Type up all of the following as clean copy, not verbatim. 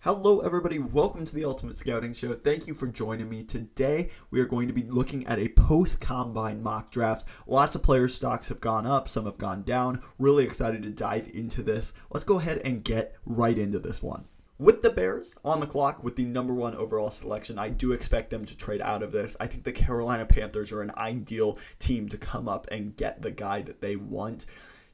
Hello everybody, welcome to the Ultimate Scouting Show. Thank you for joining me. Today we are going to be looking at a post-combine mock draft. Lots of players' stocks have gone up, some have gone down. Really excited to dive into this. Let's go ahead and get right into this one. With the Bears on the clock with the number one overall selection, I do expect them to trade out of this. I think the Carolina Panthers are an ideal team to come up and get the guy that they want.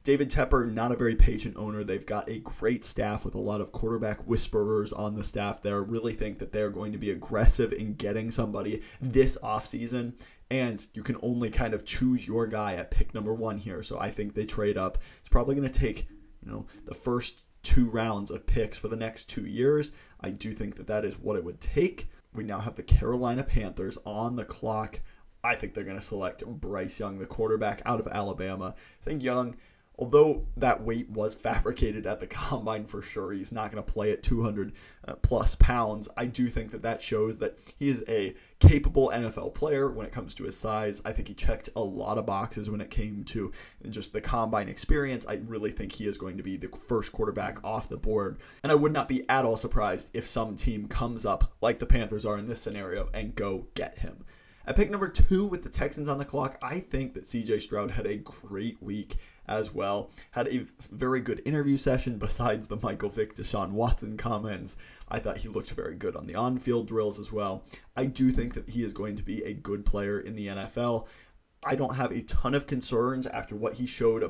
David Tepper, not a very patient owner. They've got a great staff with a lot of quarterback whisperers on the staff there. Really think that they're going to be aggressive in getting somebody this offseason. And you can only kind of choose your guy at pick number one here. So I think they trade up. It's probably going to take, the first 2 rounds of picks for the next 2 years. I do think that that is what it would take. We now have the Carolina Panthers on the clock. I think they're going to select Bryce Young, the quarterback out of Alabama. I think Young, although that weight was fabricated at the combine for sure, he's not going to play at 200 plus pounds. I do think that that shows that he is a capable NFL player when it comes to his size. I think he checked a lot of boxes when it came to just the combine experience. I really think he is going to be the first quarterback off the board. And I would not be at all surprised if some team comes up, like the Panthers are in this scenario, and go get him. At pick number 2 with the Texans on the clock, I think that CJ Stroud had a great week as well. Had a very good interview session besides the Michael Vick, Deshaun Watson comments. I thought he looked very good on the on-field drills as well. I do think that he is going to be a good player in the NFL. I don't have a ton of concerns after what he showed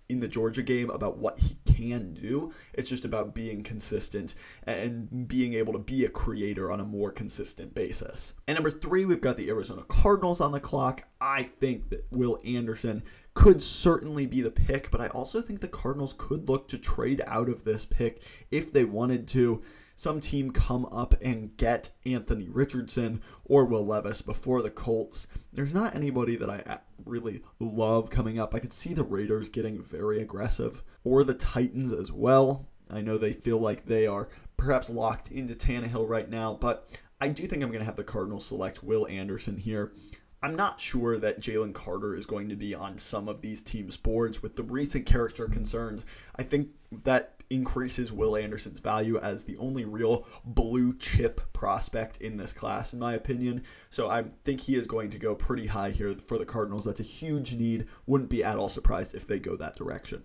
in the Georgia game about what he can do. It's just about being consistent and being able to be a creator on a more consistent basis. And number 3, we've got the Arizona Cardinals on the clock. I think that Will Anderson could certainly be the pick, but I also think the Cardinals could look to trade out of this pick if they wanted to. Some team come up and get Anthony Richardson or Will Levis before the Colts. There's not anybody that I really love coming up. I could see the Raiders getting very aggressive, or the Titans as well. I know they feel like they are perhaps locked into Tannehill right now, but I do think I'm going to have the Cardinals select Will Anderson here. I'm not sure that Jalen Carter is going to be on some of these teams' boards with the recent character concerns. I think that increases Will Anderson's value as the only real blue chip prospect in this class, in my opinion. So I think he is going to go pretty high here for the Cardinals. That's a huge need. Wouldn't be at all surprised if they go that direction.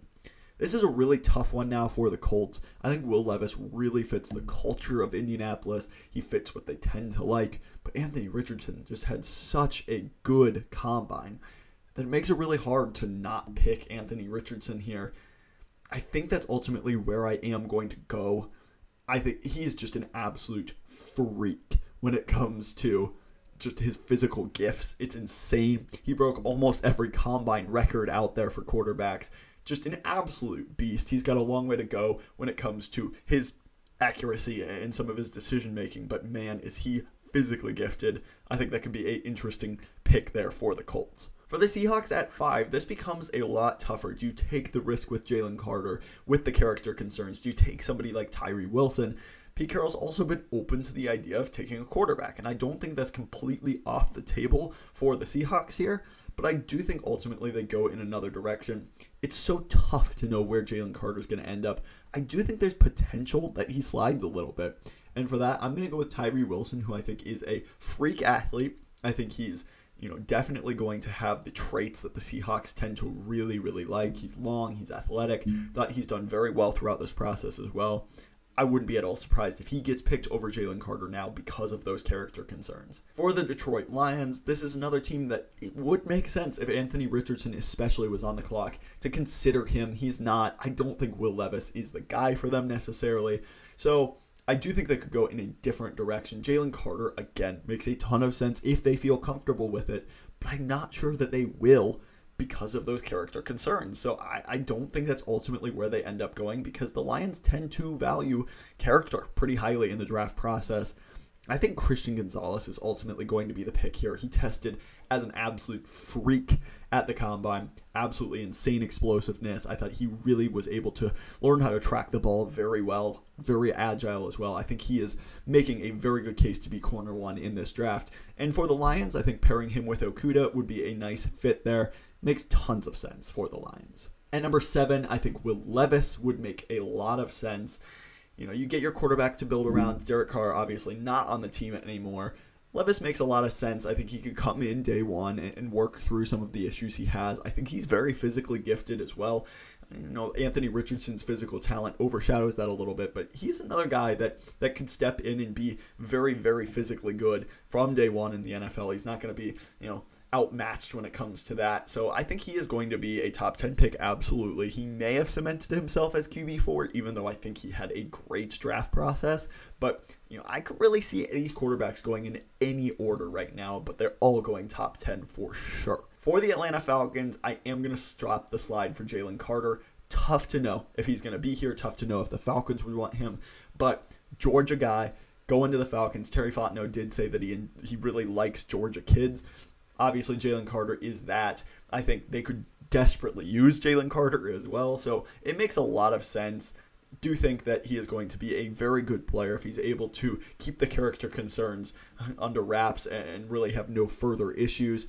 This is a really tough one now for the Colts. I think Will Levis really fits the culture of Indianapolis. He fits what they tend to like. But Anthony Richardson just had such a good combine that it makes it really hard to not pick Anthony Richardson here. I think that's ultimately where I am going to go. I think he's just an absolute freak when it comes to just his physical gifts. It's insane. He broke almost every combine record out there for quarterbacks. Just an absolute beast. He's got a long way to go when it comes to his accuracy and some of his decision making, but man, is he physically gifted. I think that could be an interesting pick there for the Colts. For the Seahawks at 5, this becomes a lot tougher. Do you take the risk with Jalen Carter with the character concerns? Do you take somebody like Tyree Wilson? Pete Carroll's also been open to the idea of taking a quarterback, and I don't think that's completely off the table for the Seahawks here, but I do think ultimately they go in another direction. It's so tough to know where Jalen Carter's going to end up. I do think there's potential that he slides a little bit, and for that, I'm going to go with Tyree Wilson, who I think is a freak athlete. I think he's definitely going to have the traits that the Seahawks tend to really, really like. He's long, he's athletic. Thought he's done very well throughout this process as well. I wouldn't be at all surprised if he gets picked over Jalen Carter now because of those character concerns. For the Detroit Lions, this is another team that it would make sense if Anthony Richardson especially was on the clock to consider him. He's not. I don't think Will Levis is the guy for them necessarily. So I do think they could go in a different direction. Jalen Carter, again, makes a ton of sense if they feel comfortable with it, but I'm not sure that they will because of those character concerns. So I don't think that's ultimately where they end up going because the Lions tend to value character pretty highly in the draft process. I think Christian Gonzalez is ultimately going to be the pick here. He tested as an absolute freak at the combine. Absolutely insane explosiveness. I thought he really was able to learn how to track the ball very well. Very agile as well. I think he is making a very good case to be corner one in this draft. And for the Lions, I think pairing him with Okudah would be a nice fit there. Makes tons of sense for the Lions. At number 7, I think Will Levis would make a lot of sense. you get your quarterback to build around. Derek Carr, obviously not on the team anymore. Levis makes a lot of sense. I think he could come in day one and work through some of the issues he has. I think he's very physically gifted as well. Anthony Richardson's physical talent overshadows that a little bit, but he's another guy that could step in and be very, very physically good from day one in the NFL. He's not going to be, outmatched when it comes to that. So I think he is going to be a top 10 pick, absolutely. He may have cemented himself as QB4, even though I think he had a great draft process. But, I could really see these quarterbacks going in any order right now, but they're all going top 10 for sure. For the Atlanta Falcons, I am going to drop the slide for Jalen Carter. Tough to know if he's going to be here. Tough to know if the Falcons would want him. But Georgia guy, going to the Falcons. Terry Fontenot did say that he really likes Georgia kids. Obviously, Jalen Carter is that. I think they could desperately use Jalen Carter as well. So it makes a lot of sense. Do think that he is going to be a very good player if he's able to keep the character concerns under wraps and really have no further issues.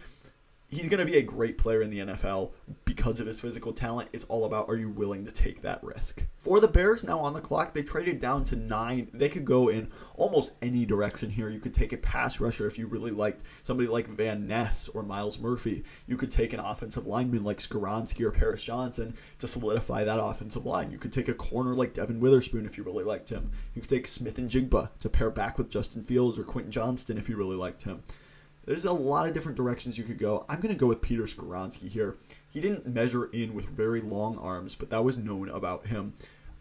He's going to be a great player in the NFL because of his physical talent. It's all about, are you willing to take that risk? For the Bears now on the clock, they traded down to 9. They could go in almost any direction here. You could take a pass rusher if you really liked somebody like Van Ness or Myles Murphy. You could take an offensive lineman like Skoronski or Paris Johnson to solidify that offensive line. You could take a corner like Devin Witherspoon if you really liked him. You could take Smith and Jigba to pair back with Justin Fields or Quentin Johnston if you really liked him. There's a lot of different directions you could go. I'm going to go with Peter Skoronski here. He didn't measure in with very long arms, but that was known about him.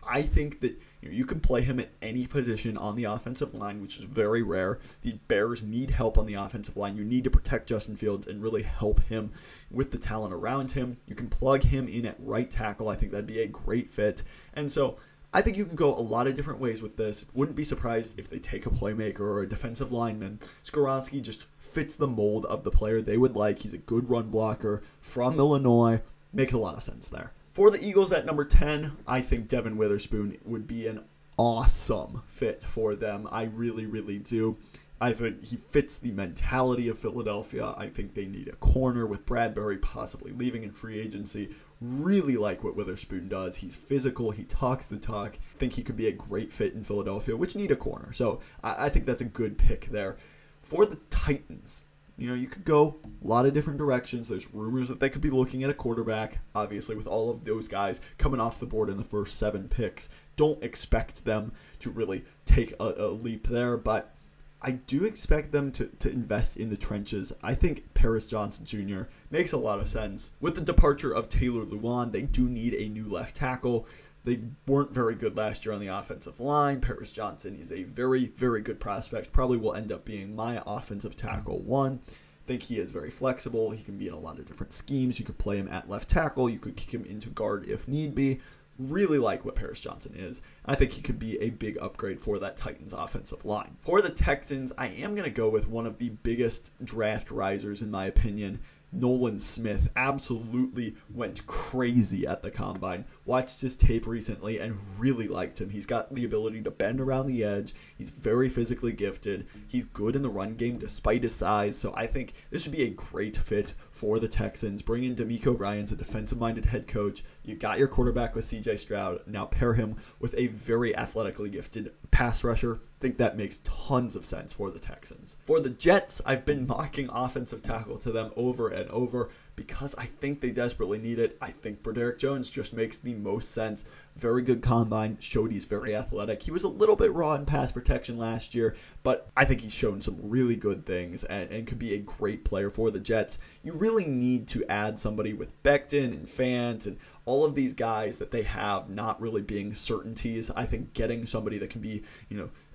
I think that you can play him at any position on the offensive line, which is very rare. The Bears need help on the offensive line. You need to protect Justin Fields and really help him with the talent around him. You can plug him in at right tackle. I think that'd be a great fit. And so I think you can go a lot of different ways with this. Wouldn't be surprised if they take a playmaker or a defensive lineman. Skoronski just fits the mold of the player they would like. He's a good run blocker from Illinois. Makes a lot of sense there. For the Eagles at number 10, I think Devin Witherspoon would be an awesome fit for them. I really, really do. I think he fits the mentality of Philadelphia. I think they need a corner with Bradbury possibly leaving in free agency. Really like what Witherspoon does. He's physical. He talks the talk. I think he could be a great fit in Philadelphia, which need a corner. So I think that's a good pick there. For the Titans, you could go a lot of different directions. There's rumors that they could be looking at a quarterback. Obviously, with all of those guys coming off the board in the first 7 picks, don't expect them to really take a leap there, but I do expect them to invest in the trenches. I think Paris Johnson Jr. makes a lot of sense. With the departure of Taylor Lewan, they do need a new left tackle. They weren't very good last year on the offensive line. Paris Johnson is a very, very good prospect. Probably will end up being my offensive tackle 1. I think he is very flexible. He can be in a lot of different schemes. You could play him at left tackle. You could kick him into guard if need be. Really like what Paris Johnson is. I think he could be a big upgrade for that Titans offensive line. For the Texans, I am going to go with one of the biggest draft risers in my opinion. Nolan Smith absolutely went crazy at the combine. Watched his tape recently and really liked him. He's got the ability to bend around the edge. He's very physically gifted. He's good in the run game despite his size. So I think this would be a great fit for the Texans. Bring in D'Amico Ryans, a defensive-minded head coach. You got your quarterback with C.J. Stroud. Now pair him with a very athletically gifted pass rusher. I think that makes tons of sense for the Texans. For the Jets, I've been mocking offensive tackle to them over and over because I think they desperately need it. I think Broderick Jones just makes the most sense. Very good combine, showed he's very athletic. He was a little bit raw in pass protection last year, but I think he's shown some really good things and could be a great player for the Jets. You really need to add somebody with Becton and Fant and all of these guys that they have not really being certainties. I think getting somebody that can be,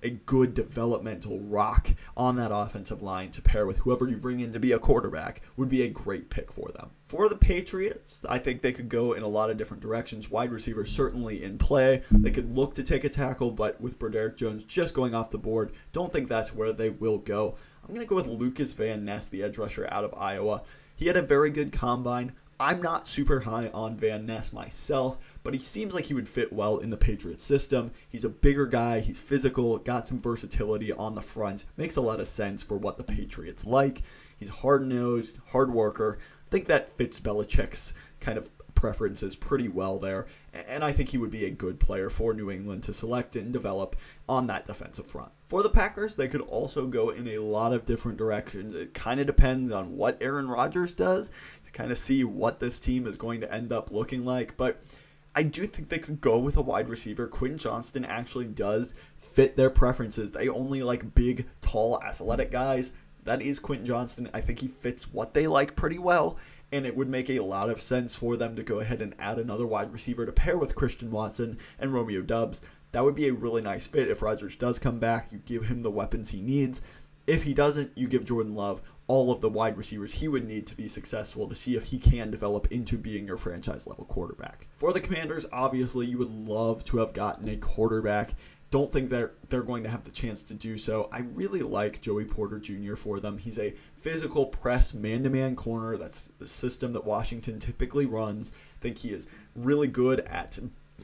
a good developmental rock on that offensive line to pair with whoever you bring in to be a quarterback would be a great pick for them. For the Patriots, I think they could go in a lot of different directions. Wide receiver certainly in play. They could look to take a tackle, but with Broderick Jones just going off the board, don't think that's where they will go. I'm going to go with Lucas Van Ness, the edge rusher out of Iowa. He had a very good combine. I'm not super high on Van Ness myself, but he seems like he would fit well in the Patriots system. He's a bigger guy. He's physical, got some versatility on the front. Makes a lot of sense for what the Patriots like. He's hard-nosed, hard worker. I think that fits Belichick's kind of preferences pretty well there, and I think he would be a good player for New England to select and develop on that defensive front. For the Packers, they could also go in a lot of different directions. It kind of depends on what Aaron Rodgers does to kind of see what this team is going to end up looking like, but I do think they could go with a wide receiver. Quentin Johnston actually does fit their preferences. They only like big, tall, athletic guys. That is Quentin Johnston. I think he fits what they like pretty well, and it would make a lot of sense for them to go ahead and add another wide receiver to pair with Christian Watson and Romeo Doubs. That would be a really nice fit. If Rodgers does come back, you give him the weapons he needs. If he doesn't, you give Jordan Love all of the wide receivers he would need to be successful to see if he can develop into being your franchise-level quarterback. For the Commanders, obviously, you would love to have gotten a quarterback. Don't think they're going to have the chance to do so. I really like Joey Porter Jr. for them. He's a physical press man-to-man corner. That's the system that Washington typically runs. I think he is really good at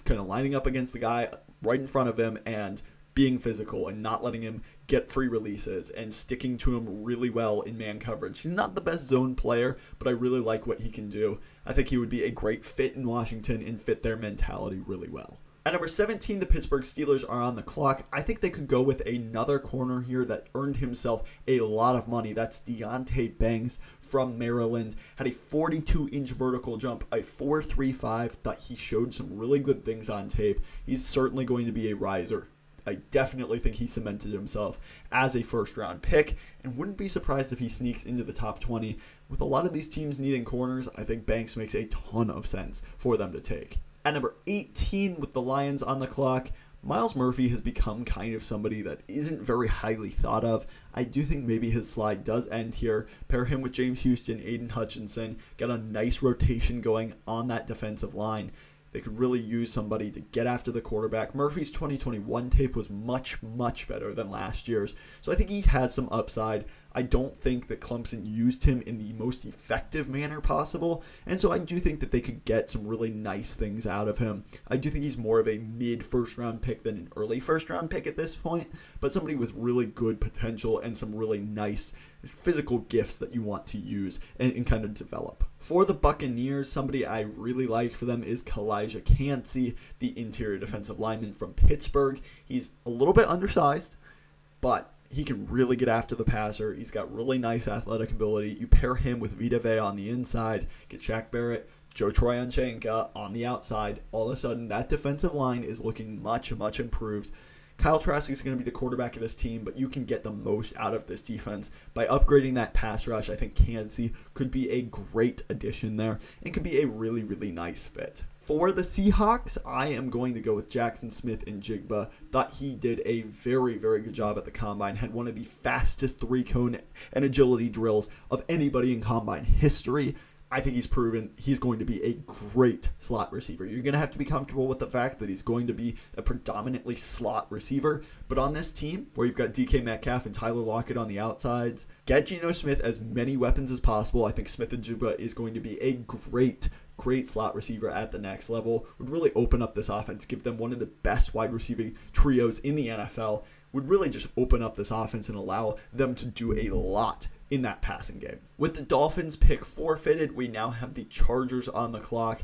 kind of lining up against the guy right in front of him and being physical and not letting him get free releases and sticking to him really well in man coverage. He's not the best zone player, but I really like what he can do. I think he would be a great fit in Washington and fit their mentality really well. At number 17, the Pittsburgh Steelers are on the clock. I think they could go with another corner here that earned himself a lot of money. That's Deonte Banks from Maryland. Had a 42-inch vertical jump, a 4.35. Thought he showed some really good things on tape. He's certainly going to be a riser. I definitely think he cemented himself as a first-round pick and wouldn't be surprised if he sneaks into the top 20. With a lot of these teams needing corners, I think Banks makes a ton of sense for them to take. At number 18, with the Lions on the clock, Myles Murphy has become kind of somebody that isn't very highly thought of. I do think maybe his slide does end here. Pair him with James Houston, Aiden Hutchinson, get a nice rotation going on that defensive line. They could really use somebody to get after the quarterback. Murphy's 2021 tape was much, much better than last year's, so I think he has some upside. I don't think that Clemson used him in the most effective manner possible, and so I do think that they could get some really nice things out of him. I do think he's more of a mid-first-round pick than an early first-round pick at this point, but somebody with really good potential and some really nice physical gifts that you want to use and kind of develop. For the Buccaneers, somebody I really like for them is Kalijah Kancey, the interior defensive lineman from Pittsburgh. He's a little bit undersized, but he can really get after the passer. He's got really nice athletic ability. You pair him with Vita Vea on the inside, get Shaq Barrett, Joe Tryonchenko on the outside. All of a sudden, that defensive line is looking much, much improved. Kyle Trask is going to be the quarterback of this team, but you can get the most out of this defense by upgrading that pass rush. I think Kancey could be a great addition there and could be a really, really nice fit. For the Seahawks, I am going to go with Jackson Smith-Njigba. Thought he did a very, very good job at the Combine. Had one of the fastest three-cone and agility drills of anybody in Combine history. I think he's proven he's going to be a great slot receiver. You're going to have to be comfortable with the fact that he's going to be a predominantly slot receiver. But on this team, where you've got DK Metcalf and Tyler Lockett on the outsides, get Geno Smith as many weapons as possible. I think Smith-Njigba is going to be a great slot receiver at the next level. Would really open up this offense, give them one of the best wide receiving trios in the NFL. Would really just open up this offense and allow them to do a lot in that passing game. With the Dolphins pick forfeited, we now have the Chargers on the clock.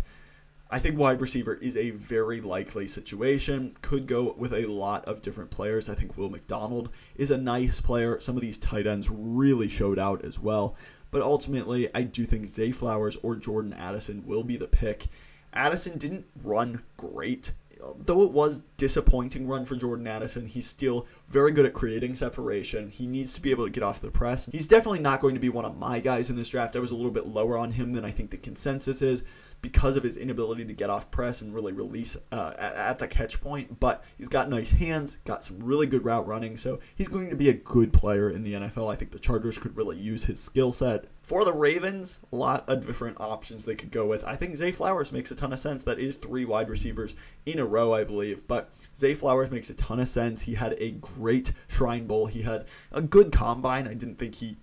I think wide receiver is a very likely situation. Could go with a lot of different players. I think Will McDonald is a nice player. Some of these tight ends really showed out as well. But ultimately, I do think Zay Flowers or Jordan Addison will be the pick. Addison didn't run great. Though it was disappointing run for Jordan Addison, he's still very good at creating separation. He needs to be able to get off the press. He's definitely not going to be one of my guys in this draft. I was a little bit lower on him than I think the consensus is because of his inability to get off press and really release at the catch point. But he's got nice hands, got some really good route running, so he's going to be a good player in the NFL. I think the Chargers could really use his skill set. For the Ravens, a lot of different options they could go with. I think Zay Flowers makes a ton of sense. That is 3 wide receivers in a row, I believe. But Zay Flowers makes a ton of sense. He had a great Shrine Bowl. He had a good combine. I didn't think he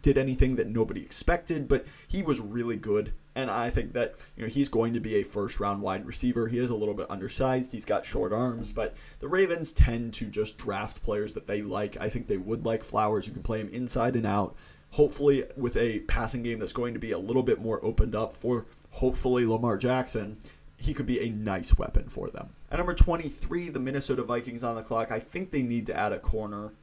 did anything that nobody expected, but he was really good. And I think that he's going to be a first-round wide receiver. He is a little bit undersized. He's got short arms, but the Ravens tend to just draft players that they like. I think they would like Flowers. You can play him inside and out. hopefully with a passing game that's going to be a little bit more opened up for hopefully Lamar Jackson, he could be a nice weapon for them. At number 23, the Minnesota Vikings on the clock. I think they need to add a corner.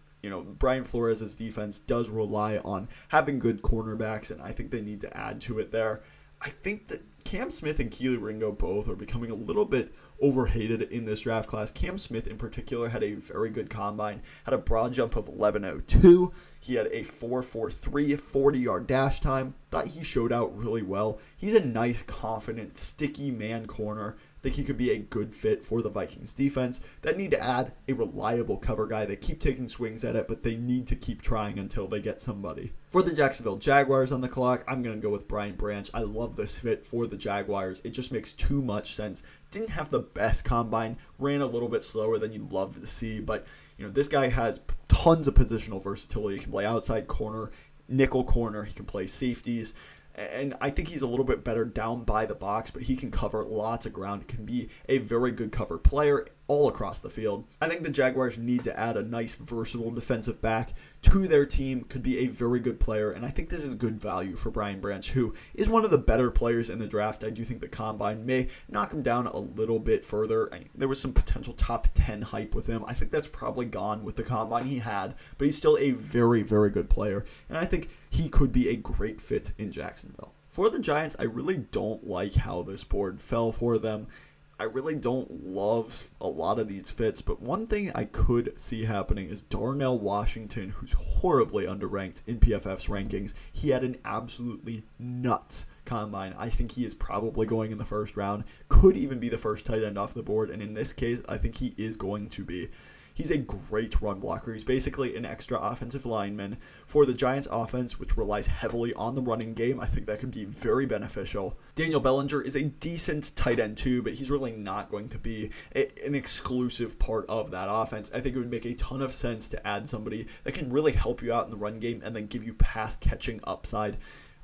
Brian Flores' defense does rely on having good cornerbacks, and I think they need to add to it there. I think that Cam Smith and Kelee Ringo both are becoming a little bit overhated in this draft class. Cam Smith in particular had a very good combine, had a broad jump of 11.02. He had a 4.43 40-yard dash time. Thought he showed out really well. He's a nice, confident, sticky man corner. I think he could be a good fit for the Vikings defense that need to add a reliable cover guy. They keep taking swings at it, but they need to keep trying until they get somebody. For the Jacksonville Jaguars on the clock, I'm going to go with Brian Branch. I love this fit for the Jaguars. It just makes too much sense. Didn't have the best combine, ran a little bit slower than you'd love to see, but this guy has tons of positional versatility. He can play outside corner, nickel corner, he can play safeties. And I think he's a little bit better down by the box, but he can cover lots of ground, can be a very good cover player all across the field. I think the Jaguars need to add a nice, versatile defensive back to their team, could be a very good player, and I think this is good value for Brian Branch, who is one of the better players in the draft. I do think the Combine may knock him down a little bit further. There was some potential top 10 hype with him. I think that's probably gone with the Combine he had, but he's still a very, very good player, and I think he could be a great fit in Jacksonville. For the Giants, I really don't like how this board fell for them. I really don't love a lot of these fits, but one thing I could see happening is Darnell Washington, who's horribly underranked in PFF's rankings. He had an absolutely nuts combine. I think he is probably going in the first round, could even be the first tight end off the board, and in this case, I think he is going to be. He's a great run blocker. He's basically an extra offensive lineman for the Giants offense, which relies heavily on the running game. I think that could be very beneficial. Daniel Bellinger is a decent tight end too, but he's really not going to be an exclusive part of that offense. I think it would make a ton of sense to add somebody that can really help you out in the run game and then give you pass catching upside.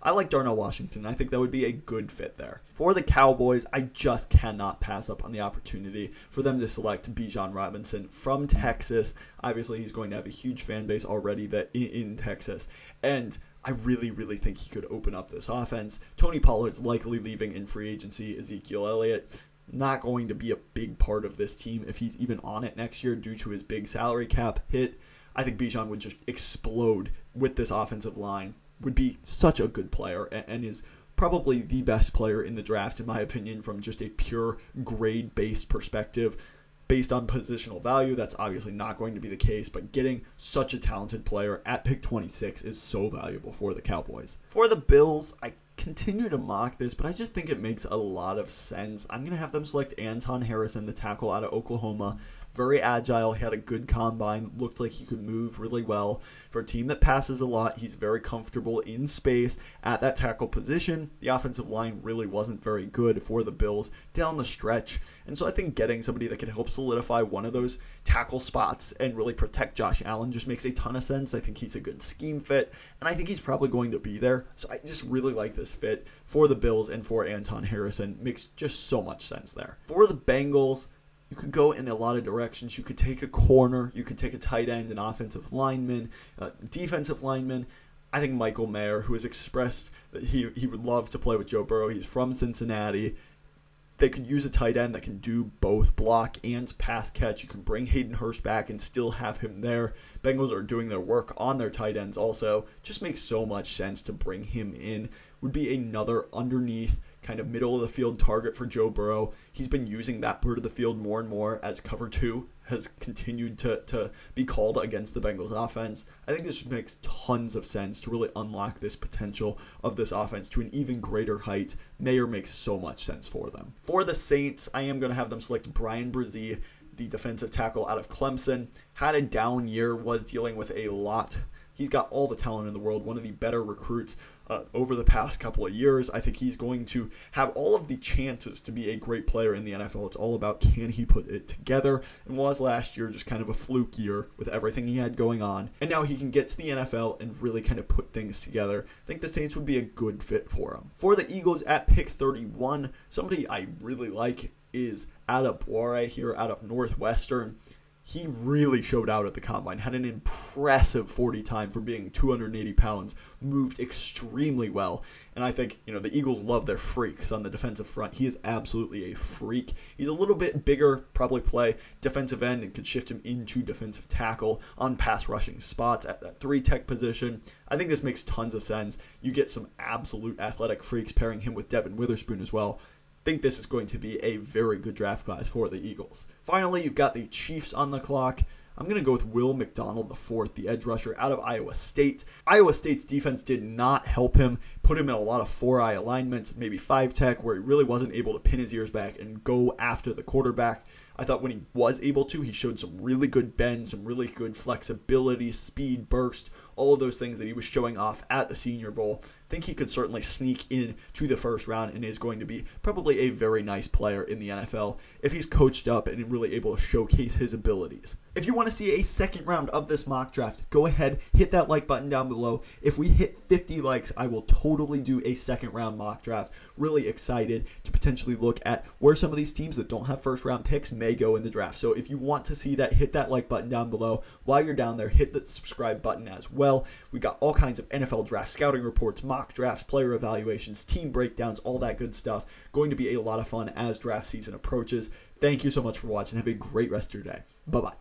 I like Darnell Washington. I think that would be a good fit there. For the Cowboys, I just cannot pass up on the opportunity for them to select Bijan Robinson from Texas. Obviously, he's going to have a huge fan base already in Texas, and I really, really think he could open up this offense. Tony Pollard's likely leaving in free agency. Ezekiel Elliott not going to be a big part of this team if he's even on it next year due to his big salary cap hit. I think Bijan would just explode with this offensive line. Would be such a good player and is probably the best player in the draft, in my opinion, from just a pure grade-based perspective. Based on positional value, that's obviously not going to be the case, but getting such a talented player at pick 26 is so valuable for the Cowboys. For the Bills, I continue to mock this, but I just think it makes a lot of sense. I'm going to have them select Anton Harrison, the tackle out of Oklahoma. Very agile, he had a good combine, looked like he could move really well. For a team that passes a lot, he's very comfortable in space at that tackle position. The offensive line really wasn't very good for the Bills down the stretch, and so I think getting somebody that can help solidify one of those tackle spots and really protect Josh Allen just makes a ton of sense. I think he's a good scheme fit, and I think he's probably going to be there. So I just really like this fit for the Bills and for Anton Harrison. Makes just so much sense there. For the Bengals, you could go in a lot of directions. You could take a corner. You could take a tight end, an offensive lineman, defensive lineman. I think Michael Mayer, who has expressed that he would love to play with Joe Burrow. He's from Cincinnati. They could use a tight end that can do both block and pass catch. You can bring Hayden Hurst back and still have him there. Bengals are doing their work on their tight ends also. Just makes so much sense to bring him in. Would be another underneath kind of middle of the field target for Joe Burrow. He's been using that part of the field more and more as cover 2 has continued to be called against the Bengals offense. I think this makes tons of sense to really unlock this potential of this offense to an even greater height. Mayer makes so much sense for them. For the Saints, I am going to have them select Brian Brzee, the defensive tackle out of Clemson. Had a down year, was dealing with a lot. He's got all the talent in the world, one of the better recruits over the past couple of years. I think he's going to have all of the chances to be a great player in the NFL. It's all about can he put it together, and was last year just kind of a fluke year with everything he had going on. And now he can get to the NFL and really kind of put things together. I think the Saints would be a good fit for him. For the Eagles at pick 31, somebody I really like is Adebawore here out of Northwestern. He really showed out at the combine, had an impressive 40 time for being 280 pounds, moved extremely well. And I think, the Eagles love their freaks on the defensive front. He is absolutely a freak. He's a little bit bigger, probably play defensive end and could shift him into defensive tackle on pass rushing spots at that 3-tech position. I think this makes tons of sense. You get some absolute athletic freaks pairing him with Devin Witherspoon as well. Think this is going to be a very good draft class for the Eagles. Finally, you've got the Chiefs on the clock. I'm going to go with Will McDonald IV, the edge rusher out of Iowa State. Iowa State's defense did not help him, put him in a lot of 4-eye alignments, maybe 5-tech, where he really wasn't able to pin his ears back and go after the quarterback. I thought when he was able to, he showed some really good bend, some really good flexibility, speed, burst, all of those things that he was showing off at the Senior Bowl. I think he could certainly sneak in to the first round and is going to be probably a very nice player in the NFL if he's coached up and really able to showcase his abilities. If you want to see a second round of this mock draft, go ahead, hit that like button down below. If we hit 50 likes, I will totally do a second round mock draft. Really excited to potentially look at where some of these teams that don't have first round picks may go in the draft. So if you want to see that, hit that like button down below. While you're down there, hit the subscribe button as well. We got all kinds of NFL draft scouting reports, mock drafts, player evaluations, team breakdowns, all that good stuff. Going to be a lot of fun as draft season approaches. Thank you so much for watching. Have a great rest of your day. Bye-bye.